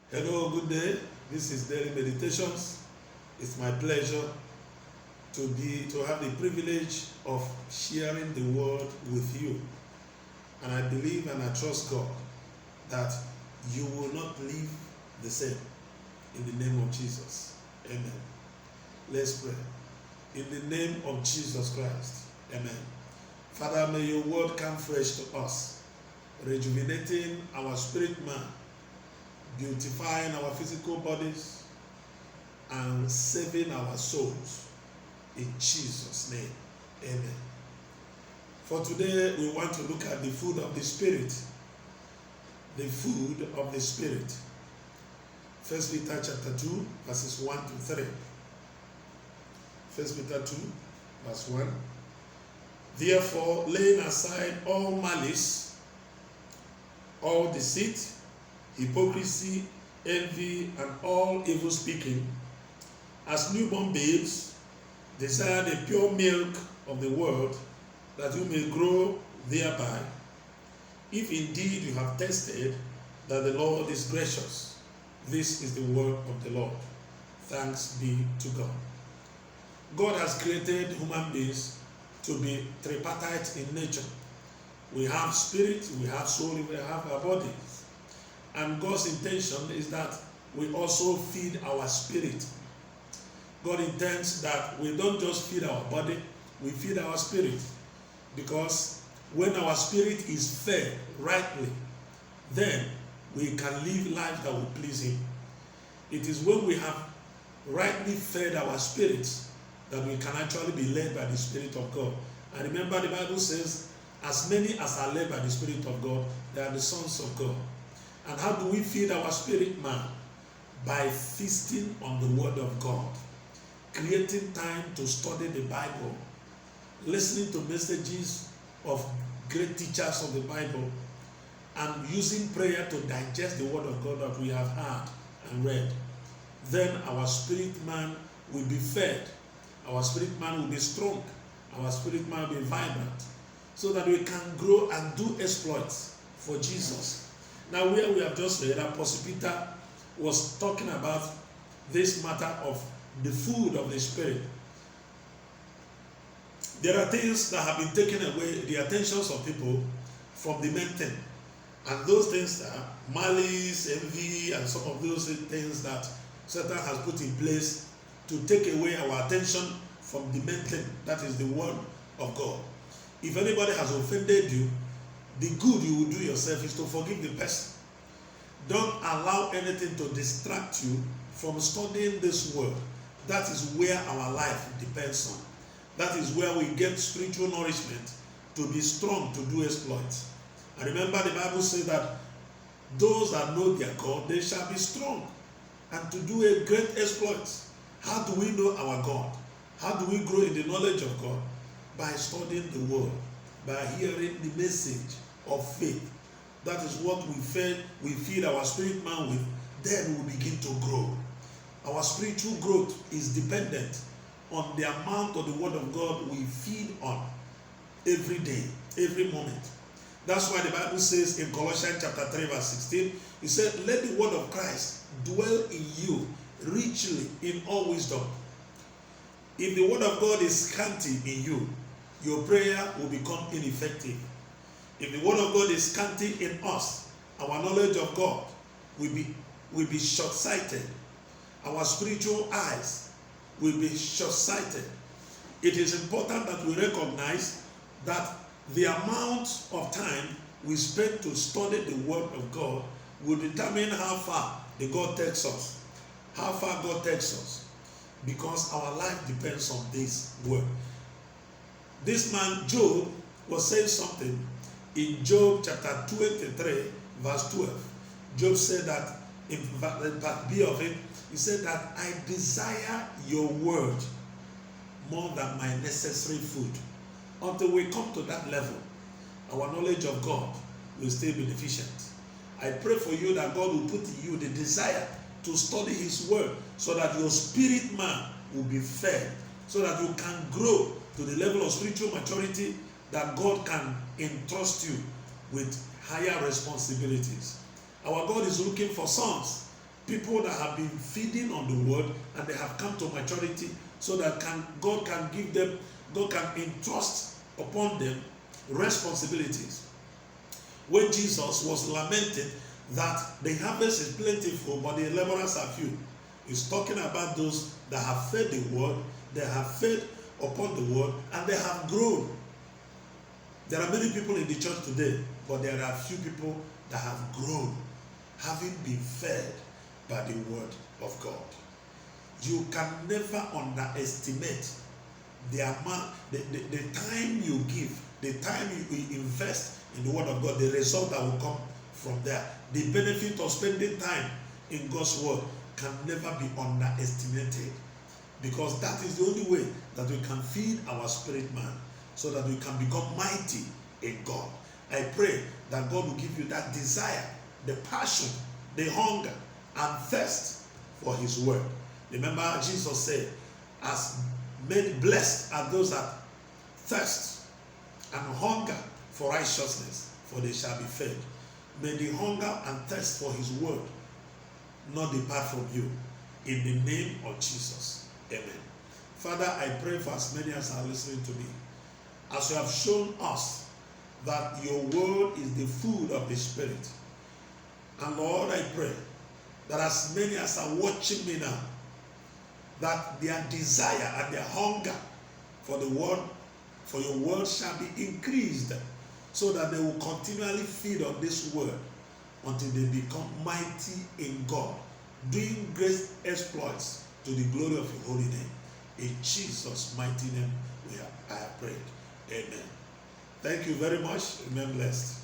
Hello, good day. This is Daily Meditations. It's my pleasure to have the privilege of sharing the word with you. And I believe and I trust God that you will not live the same in the name of Jesus. Amen. Let's pray. In the name of Jesus Christ. Amen. Father, may your word come fresh to us, rejuvenating our spirit man, beautifying our physical bodies, and saving our souls. In Jesus' name, amen. For today, we want to look at the food of the Spirit. The food of the Spirit. 1 Peter chapter 2, verses 1 to 3. 1 Peter 2, verse 1. Therefore, laying aside all malice, all deceit, hypocrisy, envy, and all evil speaking, as newborn babes, desire the pure milk of the word, that you may grow thereby, if indeed you have tasted that the Lord is gracious. This is the word of the Lord. Thanks be to God. God has created human beings to be tripartite in nature. We have spirit, we have soul, we have our bodies. And God's intention is that we also feed our spirit. God intends that we don't just feed our body, we feed our spirit. Because when our spirit is fed rightly, then we can live life that will please Him. It is when we have rightly fed our spirits that we can actually be led by the Spirit of God. And remember, the Bible says, as many as are led by the Spirit of God, they are the sons of God. And how do we feed our spirit man? By feasting on the Word of God, creating time to study the Bible, listening to messages of great teachers of the Bible, and using prayer to digest the Word of God that we have heard and read. Then our spirit man will be fed, our spirit man will be strong, our spirit man will be vibrant, so that we can grow and do exploits for Jesus. Now, where we have just read, Apostle Peter was talking about this matter of the food of the Spirit. There are things that have been taken away the attentions of people from the main thing. And those things are malice, envy, and some of those things that Satan has put in place to take away our attention from the main thing, that is the Word of God. If anybody has offended you, the good you will do yourself is to forgive the person. Don't allow anything to distract you from studying this word. That is where our life depends on. That is where we get spiritual nourishment to be strong to do exploits. And remember, the Bible says that those that know their God, they shall be strong and to do a great exploit. How do we know our God? How do we grow in the knowledge of God? By studying the word, by hearing the message of faith. That is what we feed our spirit man with. Then we begin to grow. Our spiritual growth is dependent on the amount of the word of God we feed on every day, every moment. That's why the Bible says in Colossians chapter 3 verse 16, it said, let the word of Christ dwell in you richly in all wisdom. If the word of God is scanty in you, your prayer will become ineffective. If the word of God is scanty in us, our knowledge of God will be short-sighted. Our spiritual eyes will be short-sighted. It is important that we recognize that the amount of time we spend to study the word of God will determine how far God takes us. How far God takes us. Because our life depends on this word. This man, Job, was saying something in Job chapter 23, verse 12. Job said that, in part B of it, he said that I desire your word more than my necessary food. Until we come to that level, our knowledge of God will still be deficient. I pray for you that God will put in you the desire to study His word so that your spirit man will be fed, so that you can grow to the level of spiritual maturity that God can entrust you with higher responsibilities. Our God is looking for sons People that have been feeding on the word and they have come to maturity, so that God can give them, God can entrust upon them responsibilities. When Jesus was lamenting that the harvest is plentiful, but the laborers are few, he's talking about those that have fed the word, they have fed upon the word, and they have grown. There are many people in the church today, but there are few people that have grown, having been fed by the word of God. You can never underestimate the amount, the time you give, the time you invest in the word of God, the result that will come from there. The benefit of spending time in God's word can never be underestimated, because that is the only way that we can feed our spirit man, so that we can become mighty in God. I pray that God will give you that desire, the passion, the hunger and thirst for his word. Remember, Jesus said, as made blessed are those that thirst and hunger for righteousness, for they shall be fed. May the hunger and thirst for his word not depart from you, in the name of Jesus. Amen. Father, I pray for as many as are listening to me, as you have shown us that your word is the food of the spirit. And Lord, I pray that as many as are watching me now, that their desire and their hunger for the word, for your word shall be increased, so that they will continually feed on this word until they become mighty in God, doing great exploits to the glory of your holy name. In Jesus' mighty name I have prayed. Amen. Thank you very much. Remain blessed.